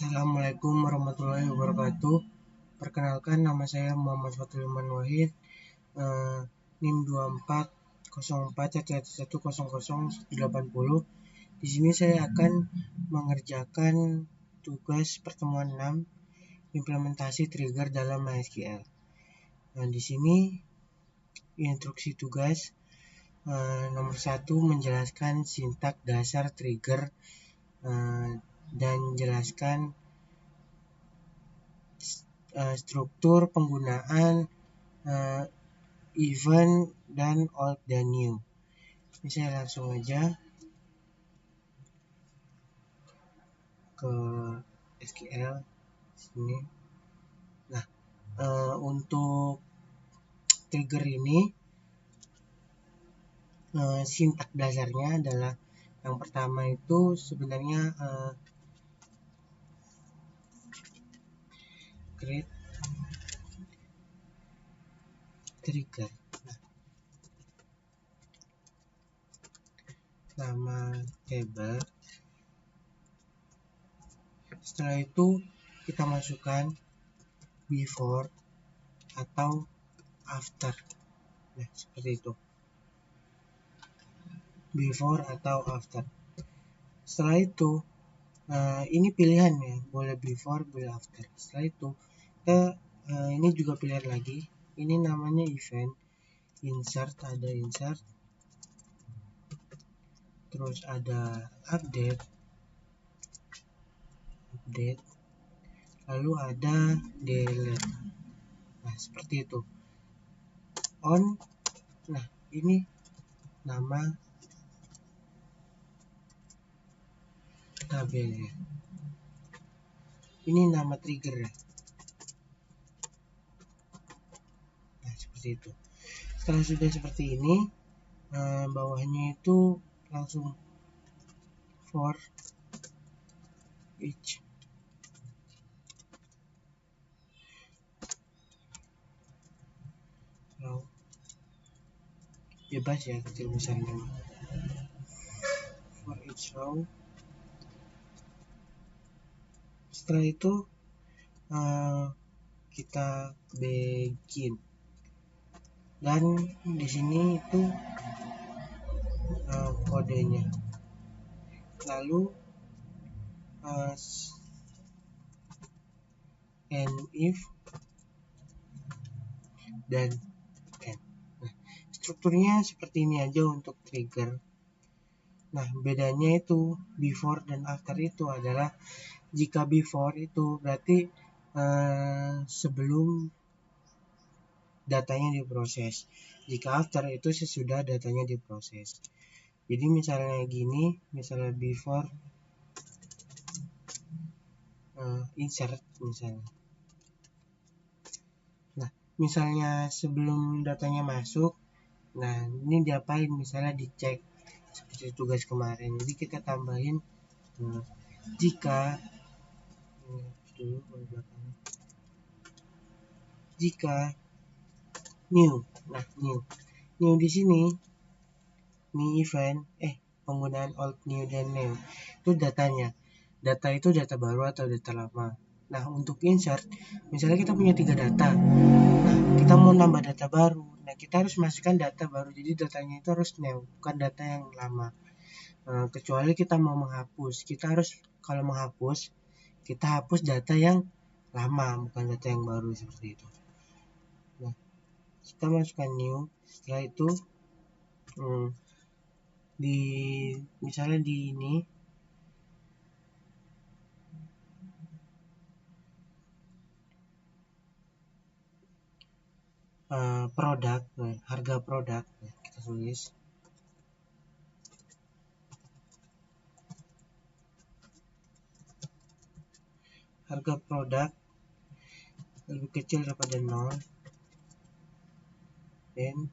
Assalamualaikum warahmatullahi wabarakatuh. Perkenalkan, nama saya Muhammad Fatulman Wahid, NIM 240411100180. Di sini saya akan mengerjakan tugas pertemuan 6, implementasi trigger dalam MySQL. Nah, di sini instruksi tugas nomor 1, menjelaskan sintak dasar trigger dan jelaskan struktur penggunaan event dan old dan new. Ini saya langsung aja ke SQL sini. Nah, untuk trigger ini sintak dasarnya adalah yang pertama itu sebenarnya create trigger. Nama table. Setelah itu kita masukkan before atau after. Nah, seperti itu. Before atau after. Setelah itu ini pilihan ya, boleh before, boleh after. Setelah itu ini juga pilihan lagi. Ini namanya event. Insert, ada insert. Terus ada update. Lalu ada delete. Nah, seperti itu. On. Nah, ini nama tabelnya. Ini nama trigger ya. Nah, seperti itu. Setelah sudah seperti ini, bawahnya itu langsung for each row. Bebas ya kecil besarnya. For each row. Setelah itu kita begin. Dan di sini itu kodenya. Lalu and if dan end. Nah, strukturnya seperti ini aja untuk trigger. Nah, bedanya itu before dan after itu adalah jika before itu berarti sebelum datanya diproses. Jika after itu sesudah datanya diproses. Jadi misalnya gini, misalnya before insert misalnya. Nah, misalnya sebelum datanya masuk, nah ini diapain? Misalnya dicek seperti tugas kemarin. Jadi kita tambahin jika new. Nah, new di sini new event penggunaan old, new dan new itu datanya. Data itu data baru atau data lama. Nah, untuk insert misalnya kita punya 3 data. Nah, kita mau nambah data baru. Nah, kita harus masukkan data baru. Jadi datanya itu harus new, bukan data yang lama. Kecuali kita mau menghapus. Kita harus kalau menghapus, kita hapus data yang lama, bukan data yang baru seperti itu. Nah, kita masukkan new. Setelah itu misalnya di ini produk, harga produk kita tulis harga produk lebih kecil daripada 0 dan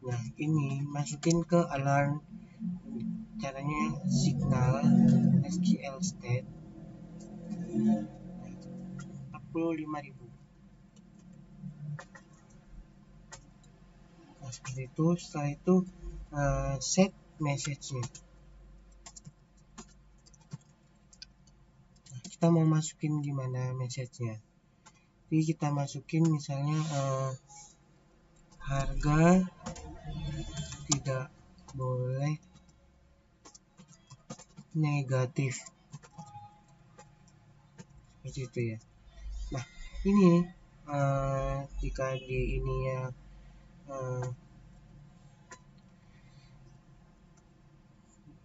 nah ini masukin ke alarm. Caranya signal SQL state 45.000. Nah, seperti itu. Setelah itu set message-nya. kita mau masukin gimana message-nya. Jadi kita masukin misalnya harga tidak boleh negatif, seperti itu ya. Nah ini jika di ini ya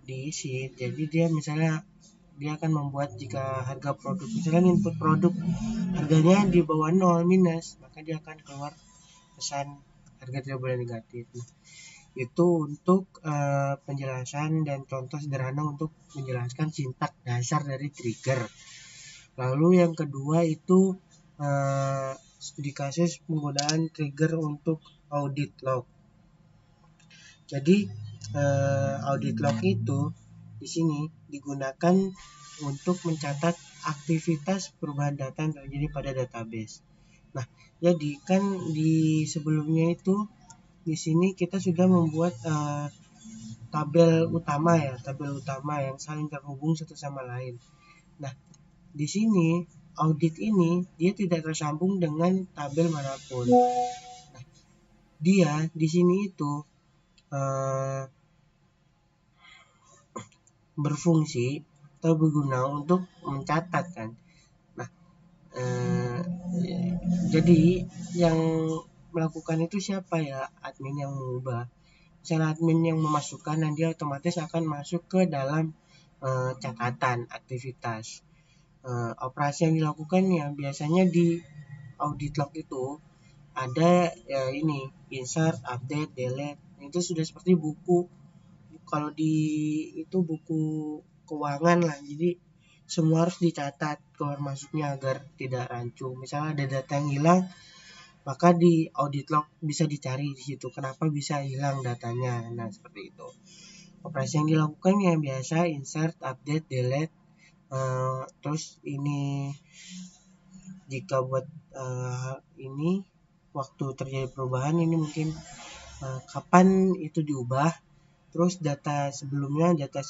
diisi, jadi dia misalnya dia akan membuat jika harga produk, misalnya input produk harganya di bawah 0 minus, maka dia akan keluar pesan harga tidak boleh negatif. Nah, itu untuk penjelasan dan contoh sederhana untuk menjelaskan sintak dasar dari trigger. Lalu yang kedua itu studi kasus penggunaan trigger untuk audit log. Jadi audit log itu di sini digunakan untuk mencatat aktivitas perubahan data yang terjadi pada database. Nah, jadi kan di sebelumnya itu di sini kita sudah membuat tabel utama yang saling terhubung satu sama lain. Nah, di sini audit ini dia tidak tersambung dengan tabel manapun. Nah, dia di sini itu berfungsi atau berguna untuk mencatat kan. Nah, jadi yang melakukan itu siapa ya? Admin yang mengubah. Misalnya admin yang memasukkan, dan dia otomatis akan masuk ke dalam catatan aktivitas. Operasi yang dilakukan ya biasanya di audit log itu ada ini insert, update, delete. Itu sudah seperti buku, kalau di itu buku keuangan lah. Jadi semua harus dicatat keluar masuknya agar tidak rancu. Misalnya ada data yang hilang, maka di audit log bisa dicari di situ kenapa bisa hilang datanya. Nah, seperti itu. Operasi yang dilakukan yang biasa insert, update, delete. Terus ini jika buat ini waktu terjadi perubahan ini mungkin kapan itu diubah, terus data sebelumnya, data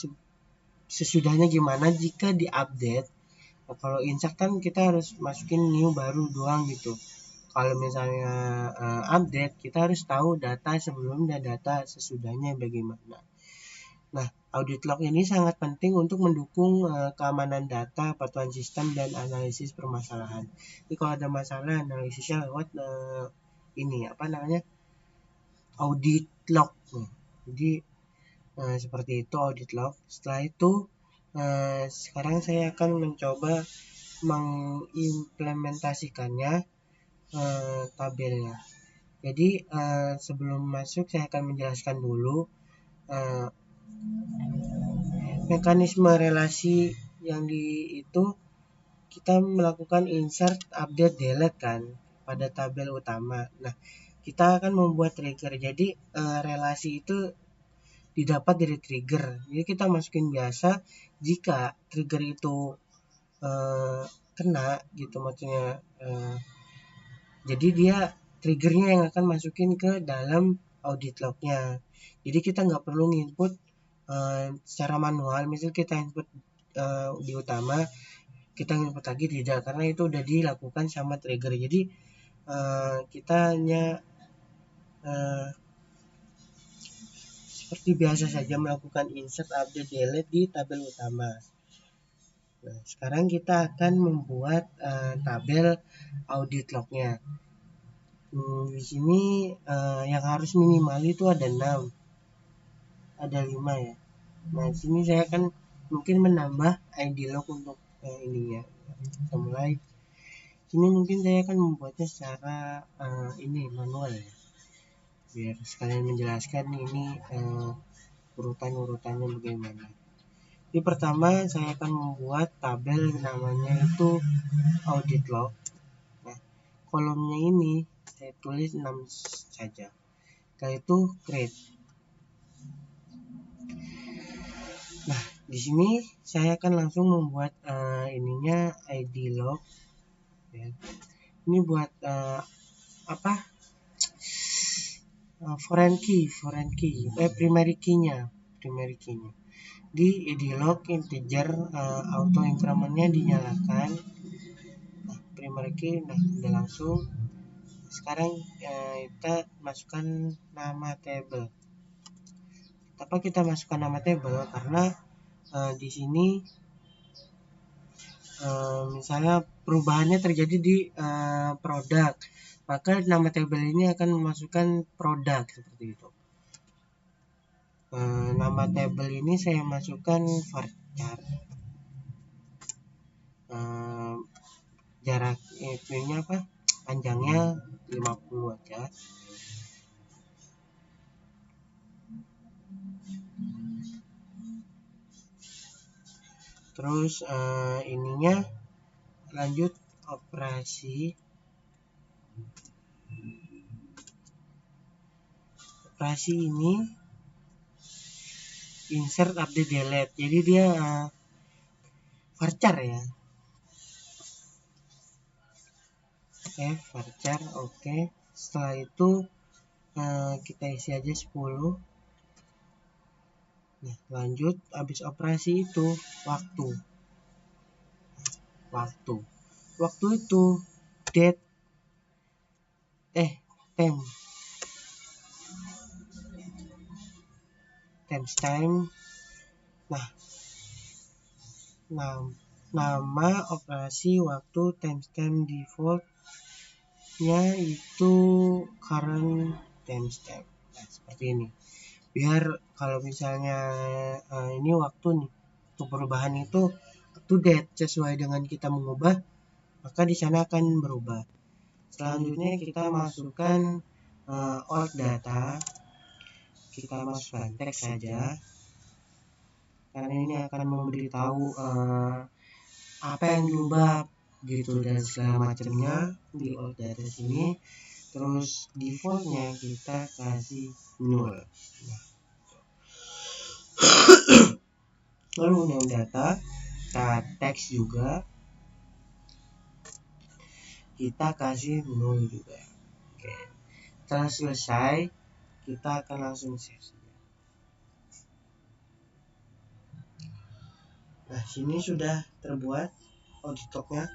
sesudahnya gimana jika diupdate. Nah, kalau insert kan kita harus masukin new baru doang gitu. Kalau misalnya update, kita harus tahu data sebelum dan data sesudahnya bagaimana. Nah, audit log ini sangat penting untuk mendukung keamanan data, kepatuhan sistem, dan analisis permasalahan. Jadi kalau ada masalah, analisisnya lewat audit log. Jadi seperti itu audit log. Setelah itu sekarang saya akan mencoba mengimplementasikannya tabelnya. Jadi sebelum masuk saya akan menjelaskan dulu mekanisme relasi yang itu kita melakukan insert, update, delete kan pada tabel utama. Nah, kita akan membuat trigger. Jadi relasi itu didapat dari trigger. Jadi kita masukin biasa jika trigger itu kena gitu, maksudnya jadi dia triggernya yang akan masukin ke dalam audit lognya. Jadi kita nggak perlu input secara manual. Misal kita input di utama, kita input lagi tidak, karena itu udah dilakukan sama trigger. Jadi kita hanya seperti biasa saja melakukan insert, update, delete di tabel utama. Nah, sekarang kita akan membuat tabel audit lognya. Di sini yang harus minimal itu ada 6, ada 5 ya. Nah, di sini saya akan mungkin menambah ID log untuk ininya. Kita mulai. Sini mungkin saya akan membuatnya secara ini manual ya, biar sekalian menjelaskan ini urutan-urutannya bagaimana. Jadi pertama saya akan membuat tabel namanya itu audit log. Nah, kolomnya ini saya tulis 6 saja. Setelah itu create. Nah, di sini saya akan langsung membuat ininya ID log ya. Ini buat foreign key, primary key-nya. di edilog integer auto incrementnya dinyalakan. Nah, primary key udah langsung. Sekarang kita masukkan nama table. Kenapa kita masukkan nama table? Karena di sini misalnya perubahannya terjadi di produk, maka nama table ini akan memasukkan produk seperti itu. Nama table ini saya masukkan varchar, jarak itunya apa, panjangnya 50 aja. Terus ininya lanjut operasi ini insert update delete, jadi dia varchar ya. Varchar oke. Setelah itu kita isi aja 10. Nah, lanjut habis operasi itu waktu itu date timestamp. Nah, nama operasi waktu timestamp defaultnya itu current timestamp. Nah, seperti ini. Biar kalau misalnya ini waktu nih untuk perubahan itu up to date sesuai dengan kita mengubah, maka di sana akan berubah. Selanjutnya kita masukkan old data. Kita masukkan teks saja, karena ini akan memberitahu apa yang diubah gitu dan segala macamnya di old data sini. Terus defaultnya kita kasih 0. Lalu new data, kita teks juga, kita kasih 0 juga. Oke. Setelah selesai, kita akan langsung save. Nah, sini sudah terbuat audit lognya.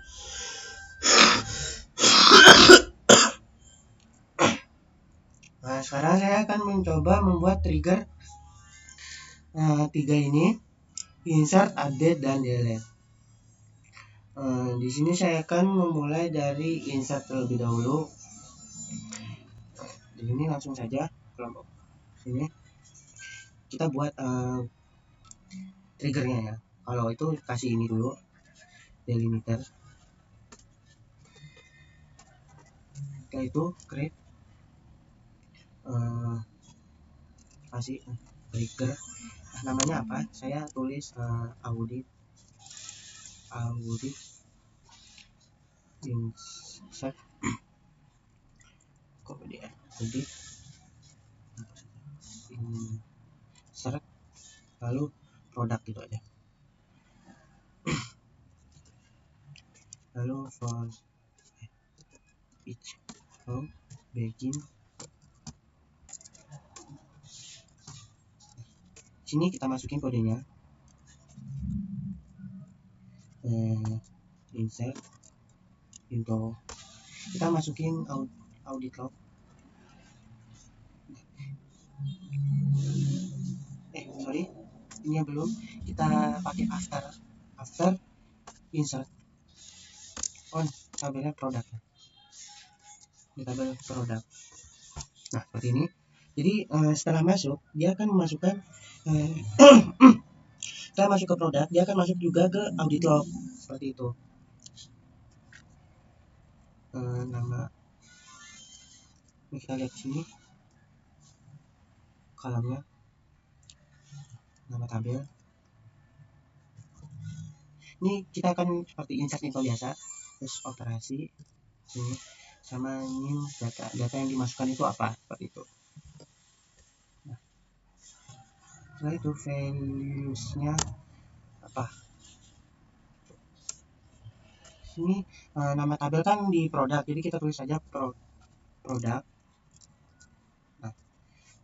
Nah, sekarang saya akan mencoba membuat trigger 3 ini, insert, update, dan delete. Di sini saya akan memulai dari insert terlebih dahulu. Di sini langsung saja kelompok sini kita buat triggernya ya. Kalau itu kasih ini dulu, delimiter. Setelah itu create kasih trigger. Nah, namanya apa? Saya tulis audit insert kemudian audit insert lalu produk gitu aja. Lalu for each row begin. Sini kita masukin kodenya. Insert into, kita masukin audit log. Sorry, ini belum, kita pakai after insert on tabelnya produk, di tabel produk. Nah, seperti ini. Jadi setelah masuk, dia akan memasukkan setelah masuk ke produk, dia akan masuk juga ke audit log seperti itu. Nama ini kita lihat sini kolomnya, nama tabel. Ini kita akan seperti insert info biasa, terus operasi sini sama new data yang dimasukkan itu apa, seperti itu. Nah, setelah itu values-nya apa? Ini nama tabel kan di produk, jadi kita tulis saja produk. Nah,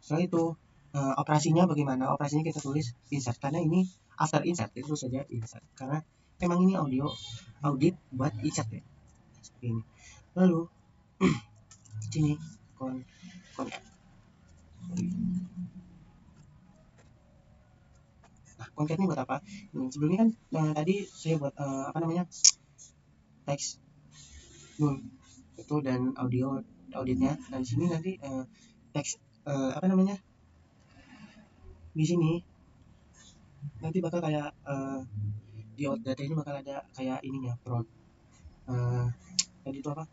setelah itu operasinya bagaimana, operasinya kita tulis insert karena ini after insert itu saja insert karena memang ini audio audit buat insert ya seperti ini. Lalu sini content. Nah, content ini buat apa? Sebelumnya kan tadi saya buat apa namanya teks itu dan auditnya. Nah di sini nanti teks apa namanya di sini nanti bakal kayak di data ini bakal ada kayak ininya prod tadi itu apa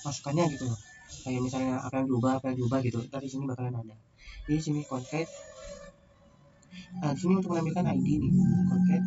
masukannya gitu loh, kayak misalnya apa yang diubah gitu, dari sini bakalan ada di sini concat. Nah di sini untuk menampilkan ID nih concat.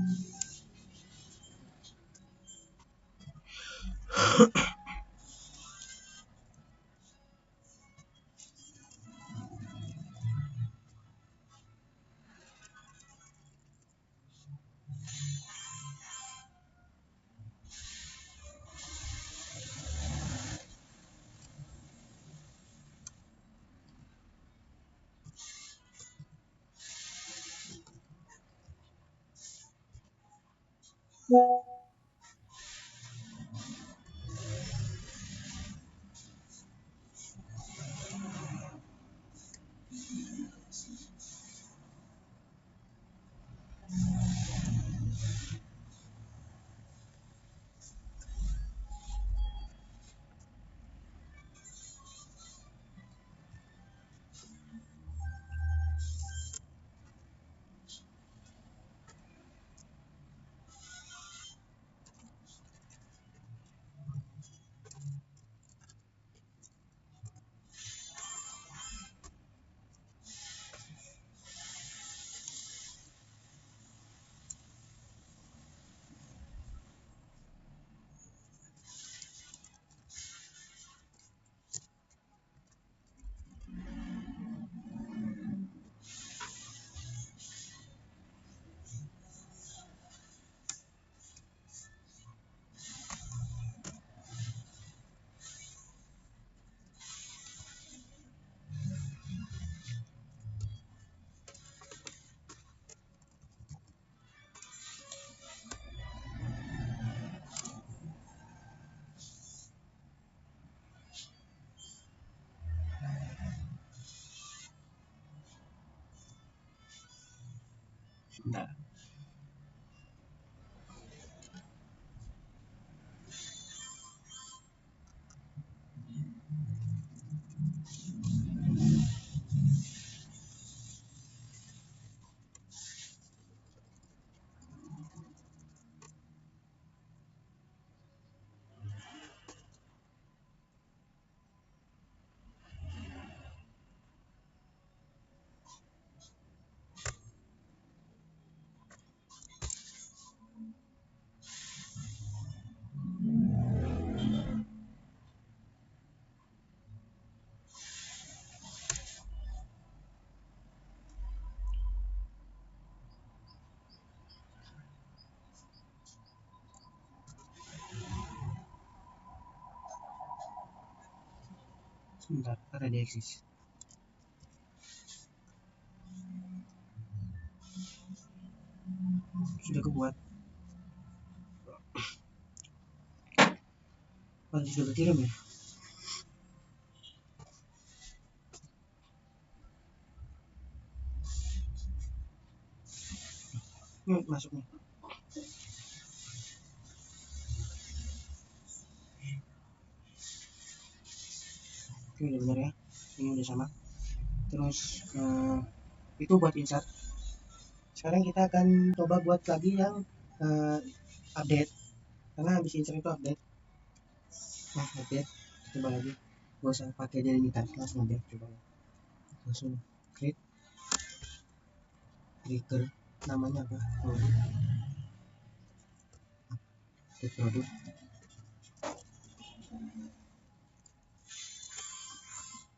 Bentar. Sebentar, ada di eksis. Sudah kebuat. Oh, sudah berkirim ya? Ini masuk nih. Oke, udah benar ya. Ini udah sama. Terus itu buat insert. Sekarang kita akan coba buat lagi yang update. Karena habis insert itu update. Nah, update. Coba lagi. Gak usah pakai delimitan, langsung update coba. Langsung create trigger. Namanya apa? Produk.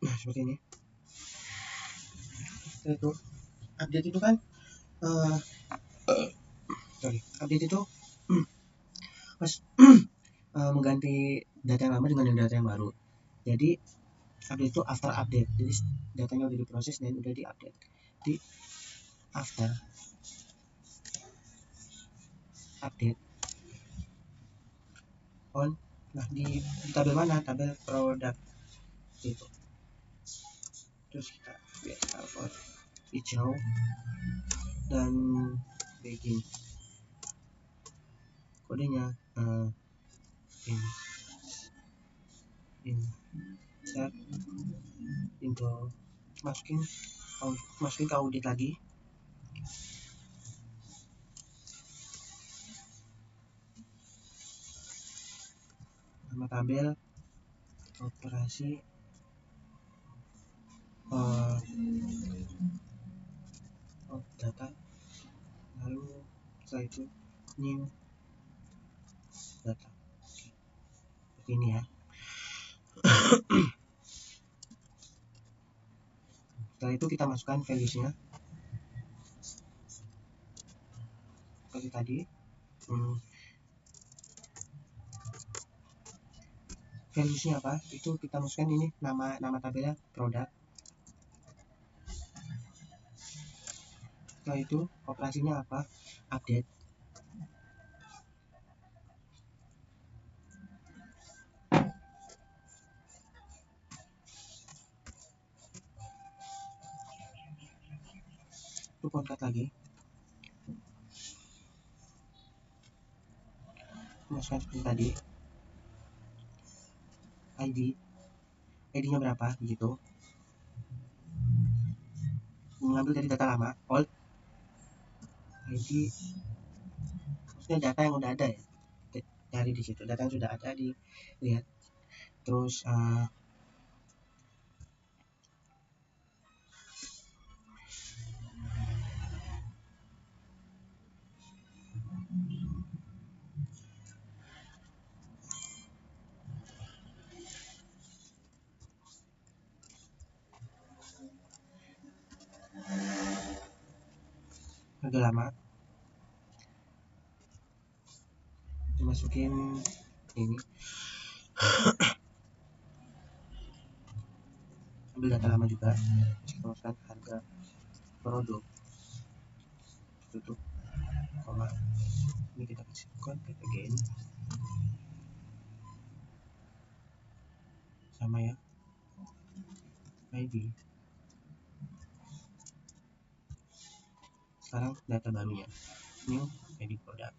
Nah, seperti ini. Itu update itu kan update itu pas mengganti data yang lama dengan data yang baru. Jadi Update itu after update, jadi datanya udah diproses dan udah diupdate. Di after update on, nah di tabel mana, tabel produk gitu. Terus kita biasa alpha hijau dan begin kodenya insert into, masukin ke audit lagi, nama tabel operasi data, lalu setelah itu new data. Seperti ini ya. Setelah itu kita masukkan values-nya seperti tadi. Values-nya apa? Itu kita masukkan ini nama tabelnya produk. Setelah itu operasinya apa? Update. Itu kontak lagi. Masukkan seperti tadi. ID-nya berapa gitu. Mengambil dari data lama, old ID, maksudnya data yang udah ada ya. Dari di situ data yang sudah ada dilihat. Terus agak lama, dimasukin ini, ambil data lama juga, kita masukkan harga produk, tutup koma, ini kita kasih convert again, sama ya, ID. Sekarang data barunya, new ID produk.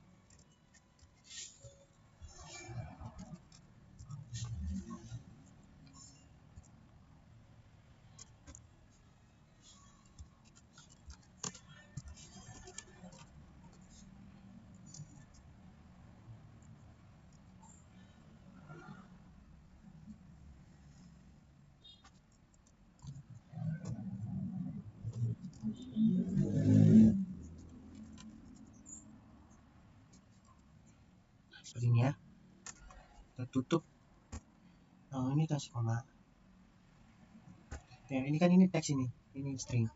Seperti ini ya. Kita tutup. Ini kasih koma. Ya, ini kan ini teks ini string.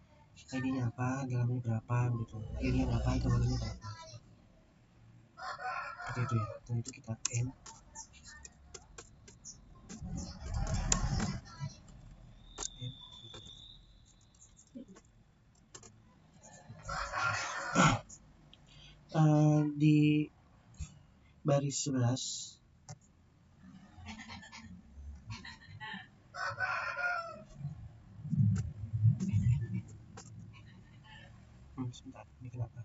ID-nya apa, dalamnya berapa gitu. ID-nya berapa, dalamnya berapa. Seperti itu ya. Setelah itu kita end. Di baris 11 sebentar, ini kenapa?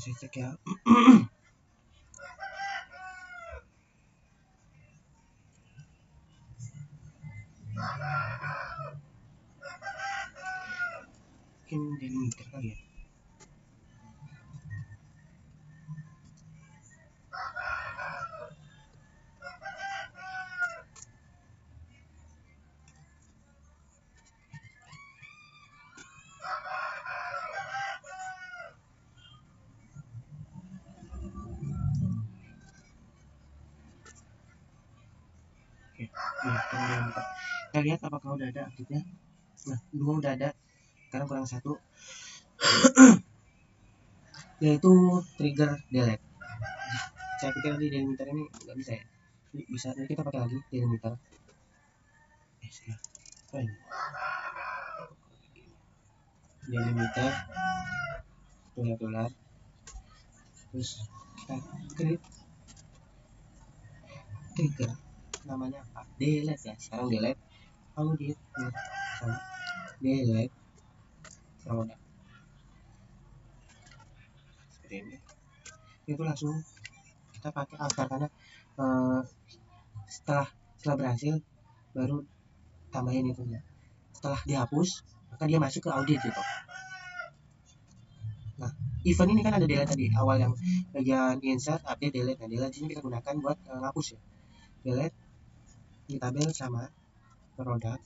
Saya cek ya. Mungkin delimiter kali ya. Oke, kita lihat apakah udah ada update-nya. Nah, 2 udah ada, sekarang kurang 1, yaitu trigger delete. Saya pikir di delimiter ini nggak bisa ya, bisa, jadi kita pakai lagi delimiter. Delimiter dolar, terus kita create trigger, namanya apa, delete ya, sekarang delete audit sama delete produk seperti ini. Itu langsung kita pakai after, karena setelah berhasil baru tambahin itu ya. Setelah dihapus maka dia masuk ke audit gitu. Nah, event ini kan ada delete tadi awal, yang bagian insert, update, delete. Nah, delete ini kita gunakan buat ngapus ya. Delete di tabel sama produk,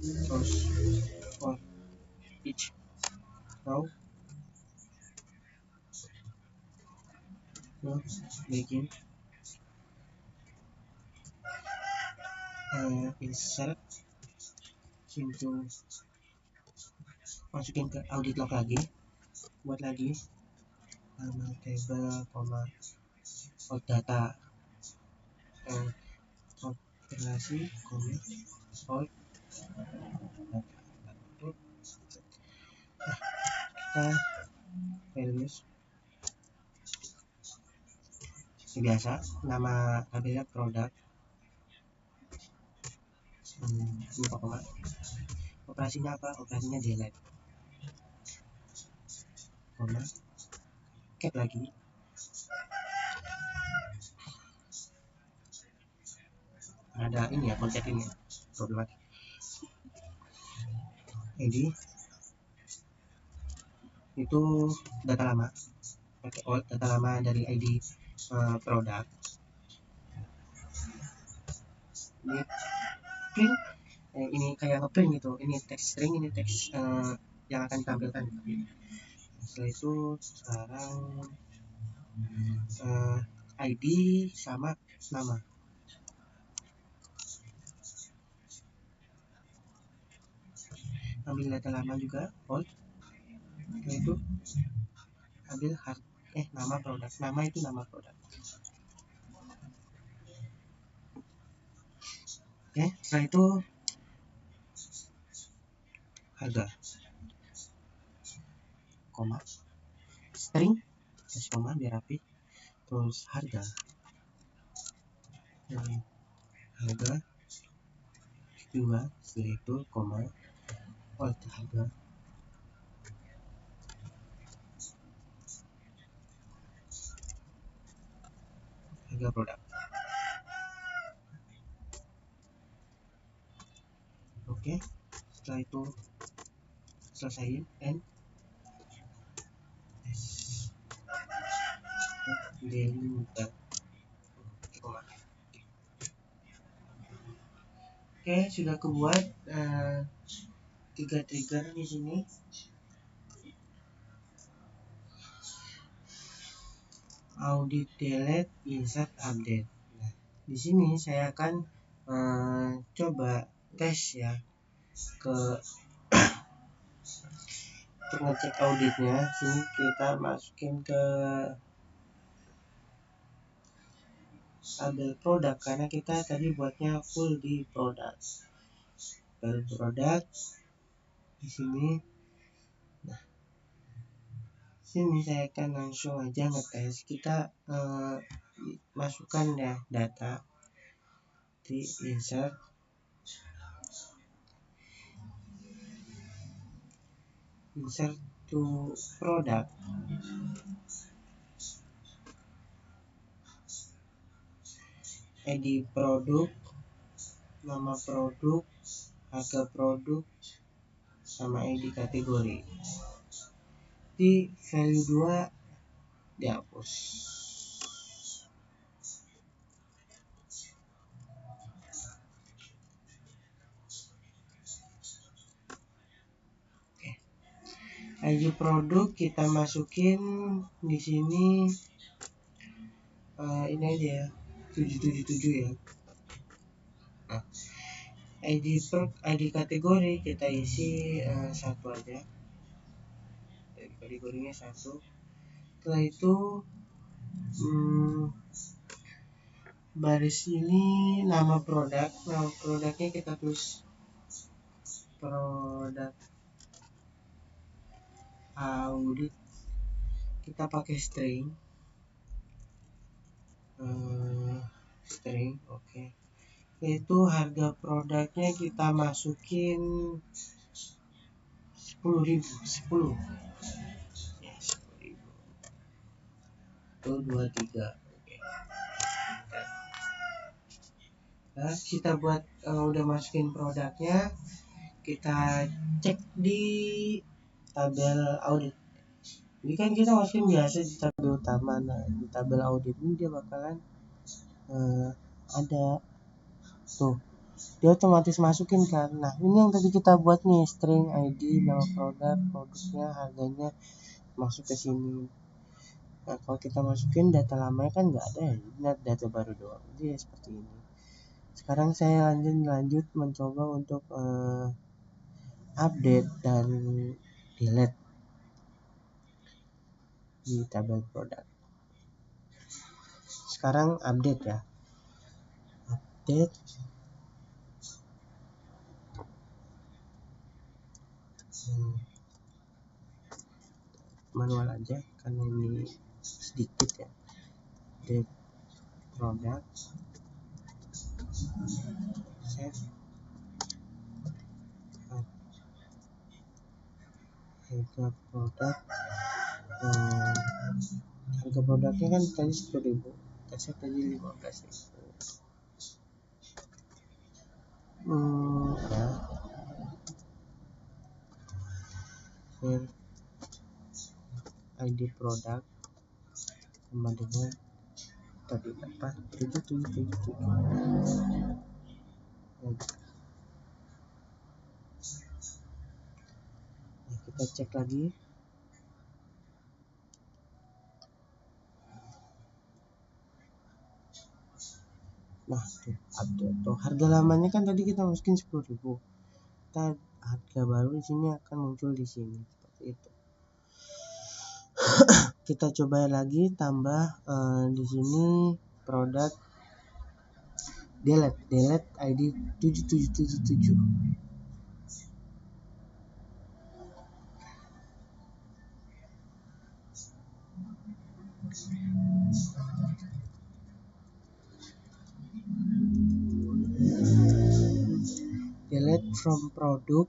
terus for each row, begin insert into, masukin ke audit log lagi, buat lagi nama table, out data, operasi, out kita values biasa, nama tabelnya produk, lupa koma, operasinya apa, operasinya delete, koma, cap lagi, ada ini ya, konsep ini problematik. Jadi itu data lama, pakai old data lama dari ID produk. Ini print, ini kayak ngeprint gitu, ini text string, ini teks yang akan ditampilkan. Setelah itu sekarang ID sama nama, ambil data lama juga old, setelah itu ambil nama produk, nama itu nama produk. Oke, setelah itu harga, koma, string kasih koma biar rapi, terus harga, harga 2, setelah itu koma, alt harga, harga produk. Oke, setelah itu selesaiin and delimiter. Oke, sudah kebuat 3 trigger di sini. Audit, delete, insert, update. Nah, di sini saya akan coba tes ya ke untuk ngecek auditnya. Sini kita masukin ke tabel produk, karena kita tadi buatnya full di produk. Tabel produk di sini. Nah, sini saya akan langsung aja ngetes. Kita masukkan ya data di insert, to product, ID produk, nama produk, harga produk, sama ID kategori. Di value 2 dihapus. ID produk kita masukin di sini ini aja ya, 777 ya. Nah, ID kategori kita isi satu aja, kategorinya satu. Setelah itu baris ini nama produknya kita tulis produk audit, kita pakai string, oke. Itu harga produknya kita masukin 10.000, 10 ya, 10.000 tuh 23. Oke. Nah, kita buat udah masukin produknya, kita cek di tabel audit. Jadi kan kita masukin biasa di tabel utama. Nah, di tabel audit ini dia bakalan ada tuh, dia otomatis masukin kan. Nah, ini yang tadi kita buat nih, string ID, nama produknya, harganya masuk ke sini. Nah, kalau kita masukin data lamanya kan nggak ada ya, data baru doang. Jadi ya seperti ini. Sekarang saya lanjut mencoba untuk update dan delete di tabel produk. Sekarang update ya, update manual aja karena ini sedikit ya. Update produk, save, harga produk, harga produknya kan tadi 10.000, saya tadi 15.000. Ya, share ID produk sama dengan tadi apa, 7777. Nah, kita cek lagi. Nah, tuh update tuh, harga lamanya kan tadi kita masukin 10.000. Kita harga baru di sini akan muncul di sini seperti itu. Kita coba lagi tambah di sini produk, delete ID 7777. Delete from product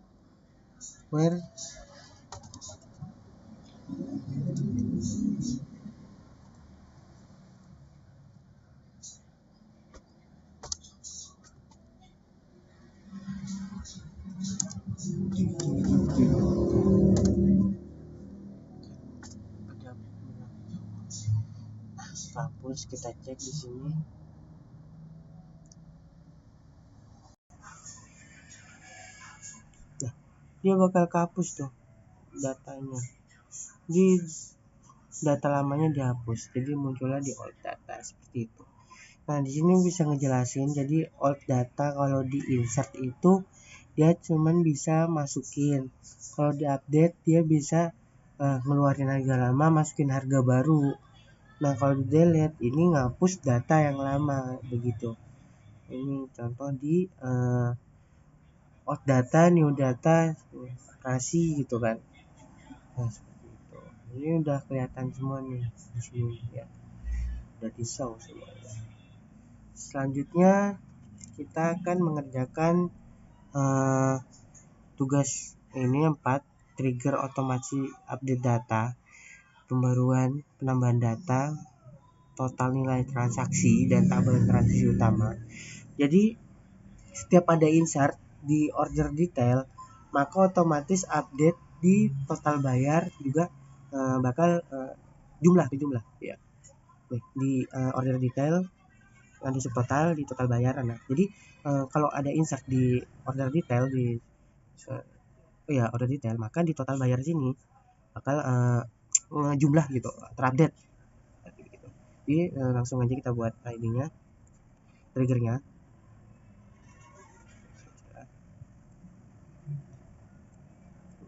where hapus. Kita cek di sini. Nah, dia bakal kehapus tuh datanya. Di data lamanya dihapus, jadi munculnya di old data seperti itu. Nah, di sini bisa ngejelasin, jadi old data kalau di insert itu dia cuman bisa masukin, kalau di update dia bisa ngeluarin harga lama, masukin harga baru. Nah, kalau di delete ini ngapus data yang lama begitu. Ini contoh di old data, new data, operasi gitu kan. Nah, seperti itu. Ini udah kelihatan semua nih di sini ya. Udah di show semuanya. Selanjutnya kita akan mengerjakan tugas ini 4, trigger otomasi update data, pembaruan penambahan data, total nilai transaksi, dan tabel transaksi utama. Jadi setiap ada insert di order detail, maka otomatis update di total bayar juga bakal jumlah ya. Di order detail ada subtotal, di total bayar. Nah, jadi kalau ada insert di order detail di order detail, maka di total bayar sini bakal jumlah gitu terupdate gitu. Jadi langsung aja kita buat ID-nya, triggernya.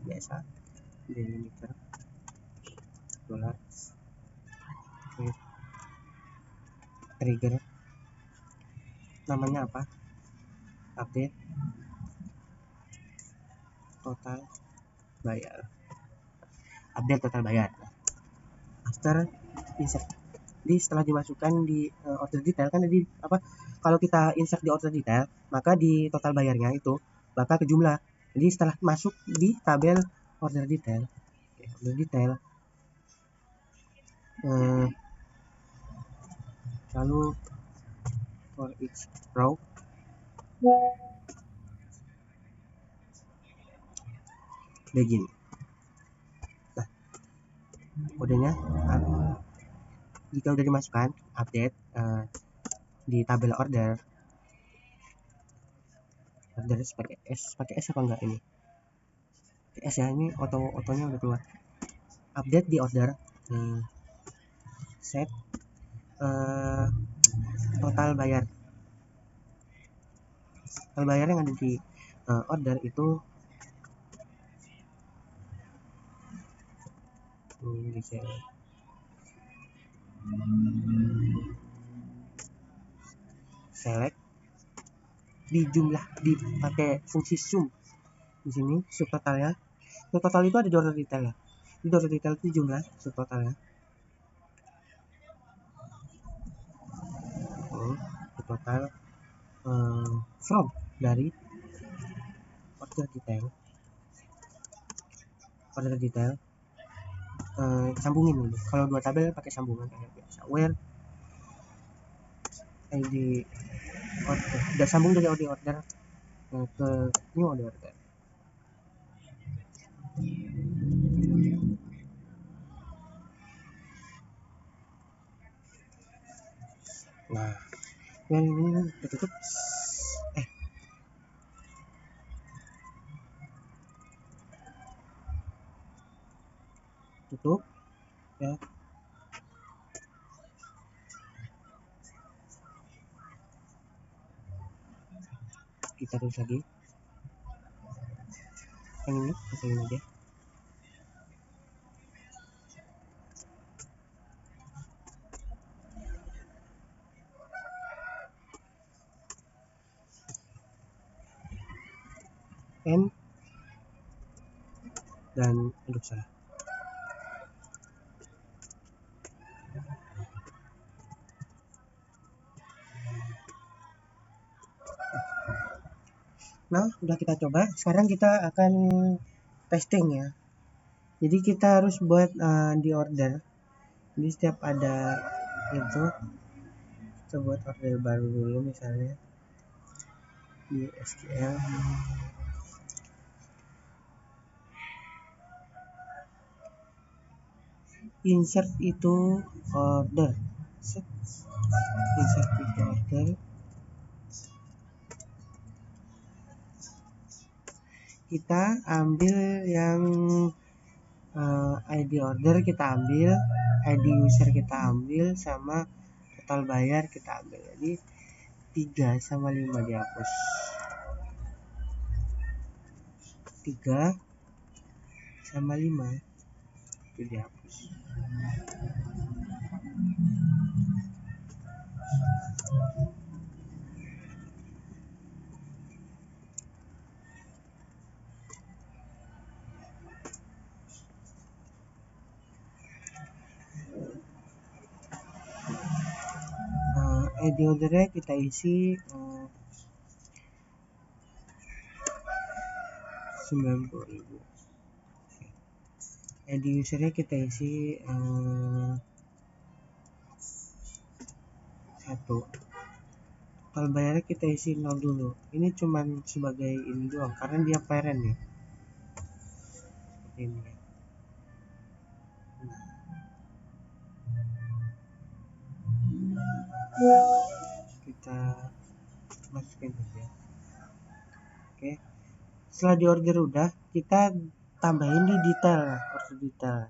Biasa delimiter dolar. Oke. Trigger namanya apa? Update total bayar. Update total bayar. After insert. Jadi setelah dimasukkan di order detail kan jadi apa? Kalau kita insert di order detail, maka di total bayarnya itu bakal ke jumlah. Jadi setelah masuk di tabel order detail, order detail, lalu for each row begin. Nah, kodenya jika udah dimasukkan update di tabel order pakai S apa enggak ini? Pakai S ya, ini otonya udah keluar. Update di order, set total bayar yang ada di order itu select di jumlah, dipakai fungsi sum di sini. Subtotalnya, subtotal itu ada di order detail ya. Di order detail itu jumlah subtotalnya. Subtotal from dari order detail sambungin dulu. Kalau dua tabel pakai sambungan kayak biasa. Where ID order udah sambung dari order ke new order. Nah, yang ini udah tutup. Tutup ya. Kita tulis lagi yang ini, pasangin aja. N dan aduh salah. Nah, udah kita coba. Sekarang kita akan testing ya. Jadi kita harus buat di order. Jadi setiap ada itu kita buat order baru dulu, misalnya di SQL. Insert itu order. Insert itu order. Kita ambil yang ID order kita ambil, ID user kita ambil, sama total bayar kita ambil. Jadi 3 sama 5 dihapus. 3 sama 5 itu dihapus. ID ordernya kita isi 90.000. ID usernya kita isi 1. Total bayarnya kita isi 0 dulu. Ini cuman sebagai ini doang karena dia parent ya. Seperti ini ya. Kita masukin aja. Oke. Setelah di order udah, kita tambahin di detail, order detail.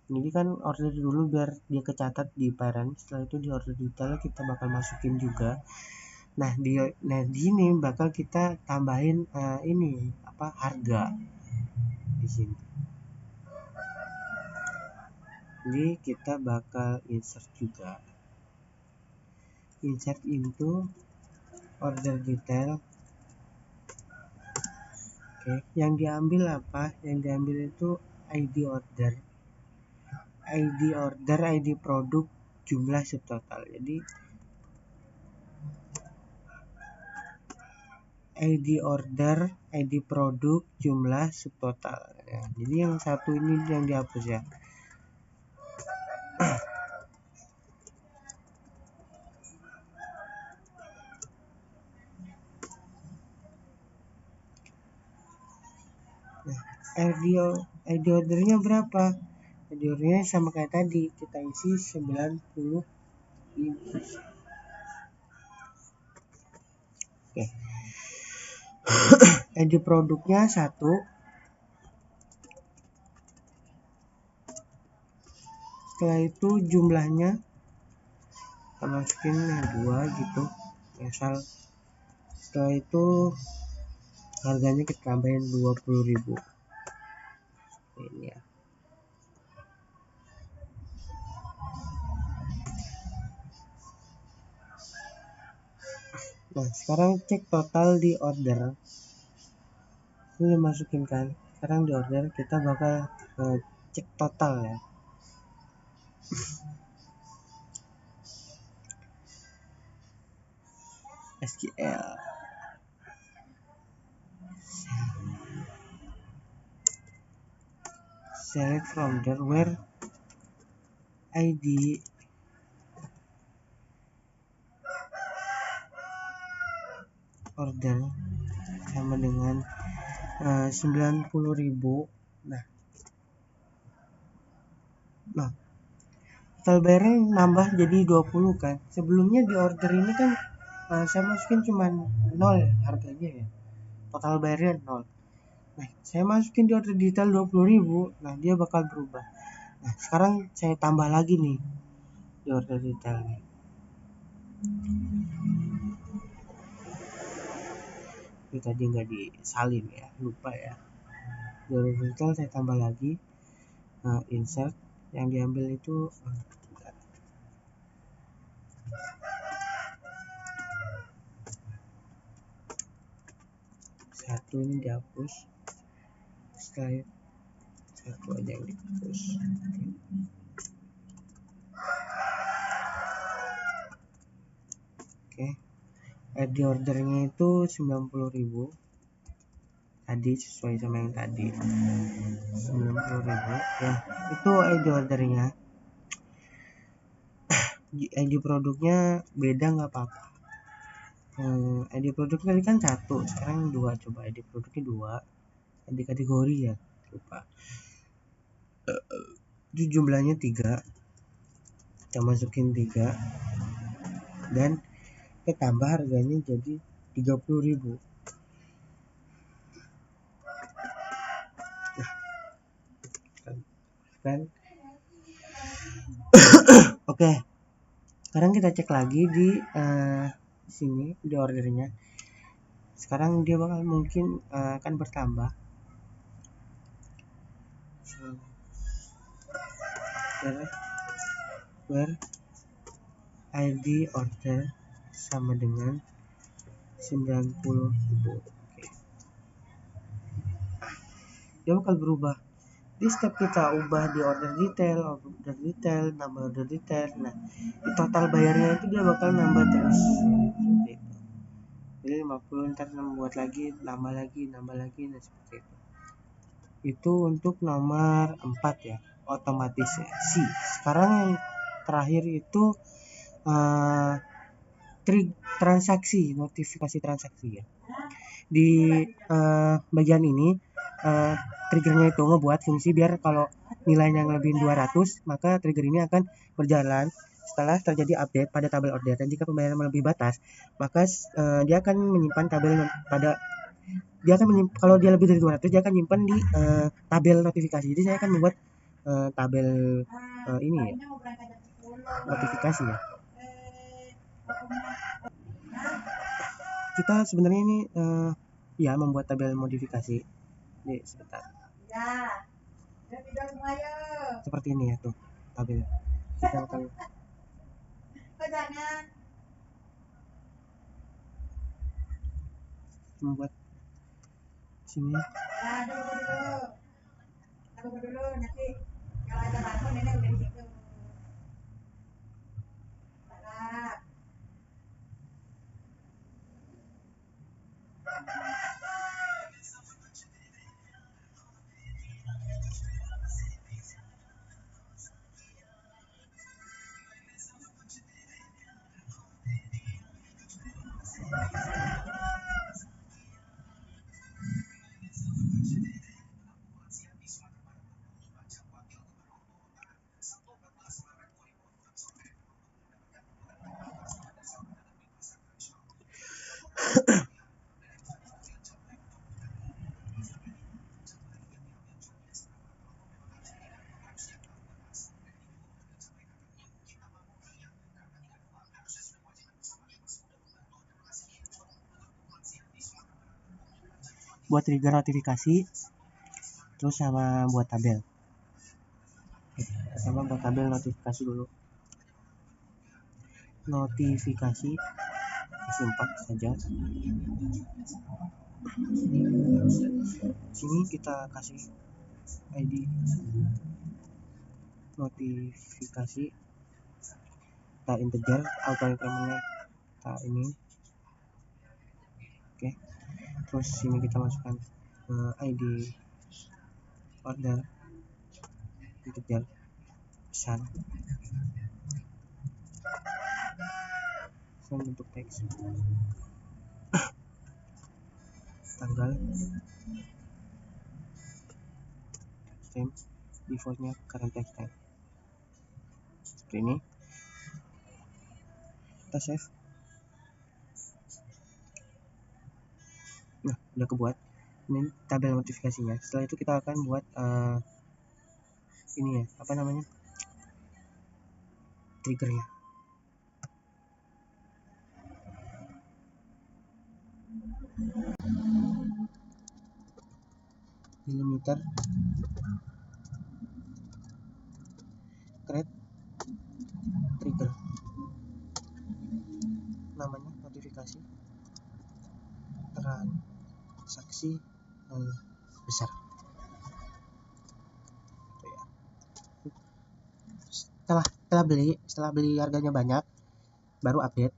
Jadi kan order dulu biar dia kecatat di parent, setelah itu di order detail kita bakal masukin juga. Nah di sini bakal kita tambahin ini apa, harga di sini. Jadi kita bakal insert juga, insert into order detail. Oke, yang diambil apa? Yang diambil itu ID order, ID produk, jumlah subtotal. Jadi ID order, ID produk, jumlah subtotal ya. Jadi yang satu ini yang dihapus ya. ID ordernya berapa? ID ordernya sama kayak tadi, kita isi 90.000. Oke. ID produknya 1, setelah itu jumlahnya kita masukin 2 gitu asal. Setelah itu harganya kita tambahin 20.000 ini ya. Nah sekarang cek total di order, ini masukin kan. Sekarang di order kita bakal cek total ya. SQL select from there where ID order sama dengan 90.000. Nah total bayarnya nambah jadi 20 kan. Sebelumnya di order ini kan saya masukin cuma 0 harganya ya, total bayarnya 0. Nah saya masukin di order detail 20.000, nah dia bakal berubah. Nah sekarang saya tambah lagi nih di order detailnya. Ini tadi nggak disalin ya, lupa ya. Di order detail saya tambah lagi, insert, yang diambil itu satu ini dihapus, setelah satu aja yang dihapus. Oke. ID ordernya itu 90.000 tadi, sesuai sama yang tadi 90.000 ya. Itu ID ordernya. ID produknya beda nggak apa-apa. ID produk tadi kan 1, sekarang 2. Coba ID produknya 2, ID kategori ya lupa. Itu jumlahnya 3, kita masukin 3 dan kita tambah harganya jadi 30.000. Kan oke, sekarang kita cek lagi di sini di ordernya. Sekarang dia bakal mungkin akan bertambah. Where ID order sama dengan 90.000. Oke. Dia bakal berubah. Di step kita ubah di order detail, nambah order detail. Nah, di total bayarnya itu dia bakal nambah terus. Seperti itu. Jadi 50 ntar membuat lagi, nambah lagi, nah seperti itu. Itu untuk nomor 4 ya, otomatis ya. Sekarang yang terakhir itu transaksi, notifikasi transaksi ya. Di bagian ini triggernya itu ngebuat fungsi biar kalau nilainya lebih 200 maka trigger ini akan berjalan setelah terjadi update pada tabel order, dan jika pembayaran melebihi batas maka dia akan menyimpan tabel kalau dia lebih dari 200 dia akan menyimpan di tabel notifikasi. Jadi saya akan membuat tabel ini ya, notifikasi ya. Kita sebenarnya ini ya membuat tabel modifikasi. Jadi sebentar. Seperti ini ya tuh tabel. Kita akan membuat sini. Buat trigger notifikasi, terus sama buat tabel. Sama buat tabel notifikasi dulu. Notifikasi isi 4 saja. Sini kita kasih ID notifikasi, kita integer, auto incrementnya kita ini. Oke. Terus sini kita masukkan ID order, integer, pesan bentuk teks, tanggal, time, defaultnya current text time. Seperti ini. Kita save. Nah, udah kebuat. Ini tabel notifikasinya. Setelah itu kita akan buat ini ya, apa namanya, triggernya. Delimiter, create trigger, namanya notifikasi transaksi besar. Setelah beli harganya banyak, baru update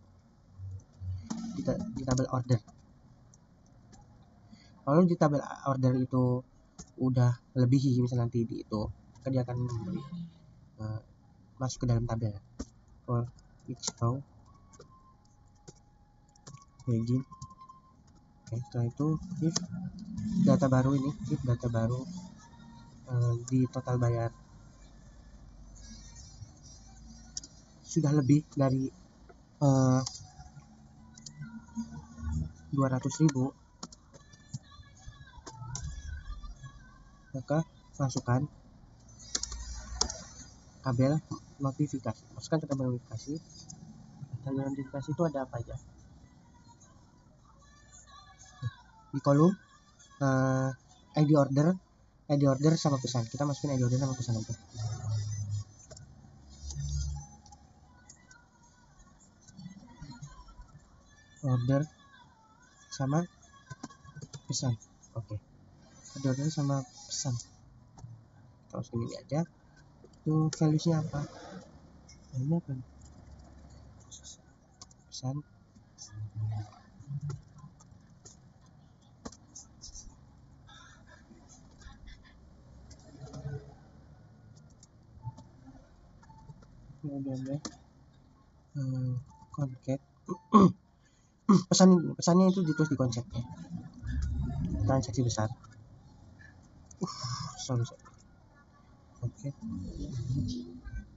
di tabel order. Kalau di tabel order itu udah lebih, misalnya nanti di itu, maka dia akan masuk ke dalam tabel. For each row, begin. Oke, setelah itu if data baru di total bayar sudah lebih dari 200.000, maka masukkan tabel notifikasi. Masukkan ke tabel notifikasi. Tabel notifikasi itu ada apa aja? Di kolom ID order sama pesan. Kita masukin ID order sama pesan aja. Order sama pesan. Oke. ID order sama pesan. Terus ini aja. Itu values-nya apa? Ini apa? Pesan. Kemudian concat. Pesannya itu ditulis di konsep ya. Transaksi besar. Sorry. Oke.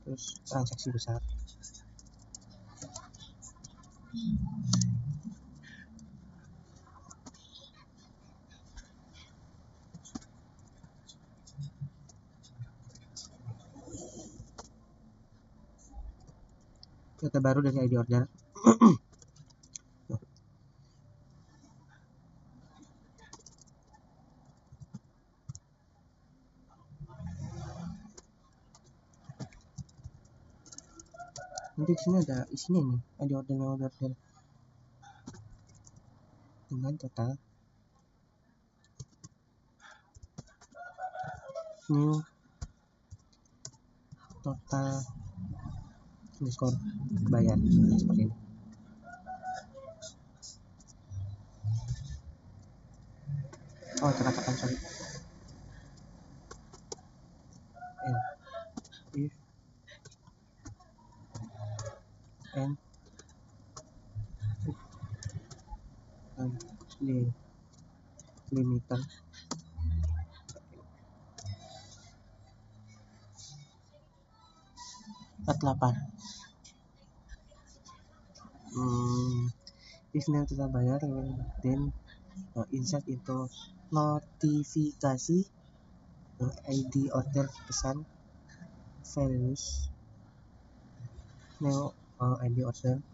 Terus transaksi besar. data baru dari ID order. Nanti di sini ada isinya nih, ID order dengan total new total underscore bayar seperti ini. Oh, terkatakan sorry. And if and di limiter 48. If now total bayar, then insert into notifikasi ID order pesan values new ID order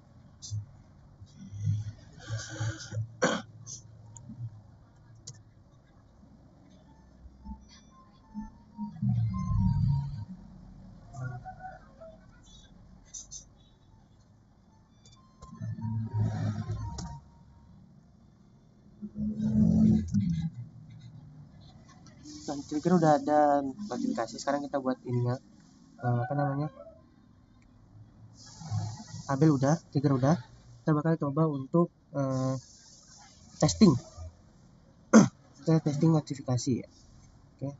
trigger udah ada notifikasi. Sekarang kita buat ininya apa namanya, tabel udah, trigger udah. Kita bakal coba untuk testing. Kita testing notifikasi ya. Oke.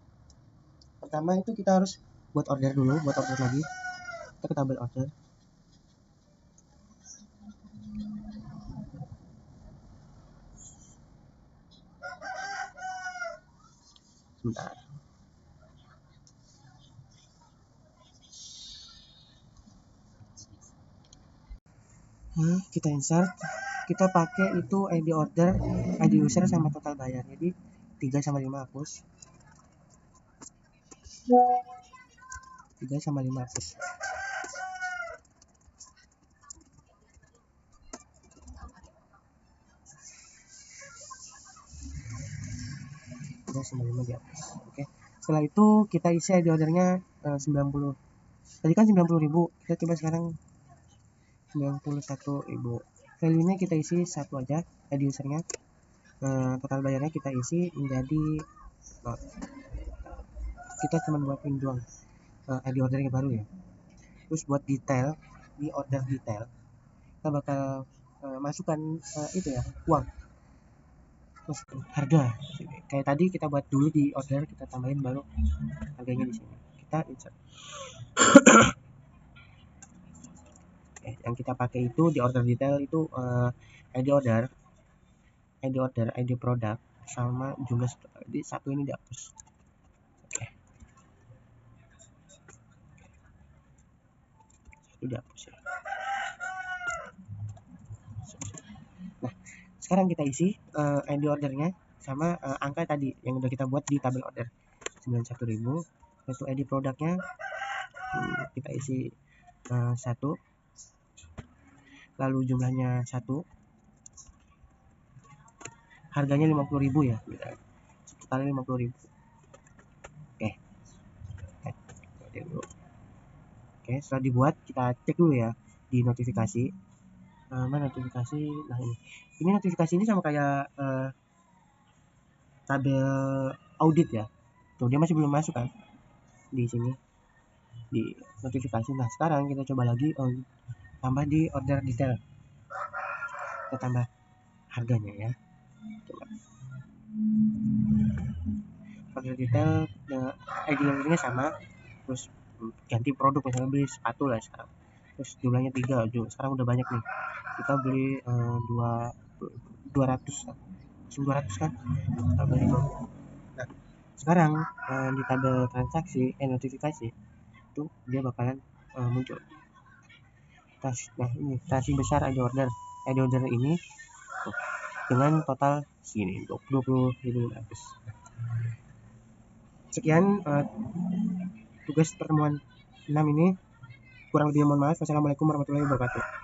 Pertama itu kita harus buat order dulu, buat order lagi. Kita ke tabel order. Sebentar. Kita insert, kita pakai itu ID order, ID user sama total bayar. Jadi 3 sama 5 hapus. 3 sama 5 hapus. Sama 5 dihapus. Oke. Setelah itu kita isi ID ordernya 90. Tadi kan 90.000. Kita coba sekarang 91.000. Value-nya kita isi satu aja, ID usernya. Total bayarnya kita isi menjadi kita cuma buat ini doang, ID ordernya baru ya. Terus buat detail, di order detail kita bakal masukkan itu ya, uang. Terus harga kayak tadi kita buat dulu di order, kita tambahin baru harganya di sini. Kita insert. Yang kita pakai itu di order detail itu ID order, ID produk sama jumlah di satu ini dihapus. Oke. Satu dihapus ya. Nah, sekarang kita isi ID ordernya sama angka tadi yang udah kita buat di tabel order 91.000. Itu ID produknya kita isi 1, lalu jumlahnya 1, harganya 50.000 ya, totalnya 50.000. Oke, setelah dibuat kita cek dulu ya di notifikasi. Mana notifikasi? Nah ini notifikasi ini sama kayak tabel audit ya. Tuh dia masih belum masuk kan di sini di notifikasi. Nah sekarang kita coba lagi tambah di order detail. Kita tambah harganya ya. Coba. Order detail ID ordernya sama, terus ganti produk, misalnya beli sepatu lah sekarang, terus jumlahnya 3, sekarang udah banyak nih, kita beli 200 kan. Nah sekarang di tabel transaksi notifikasi itu dia bakalan muncul ini transaksi besar ID order ini dengan total segini 20.500. Sekian tugas pertemuan 6 ini. Kurang lebihnya mohon maaf. Wassalamualaikum warahmatullahi wabarakatuh.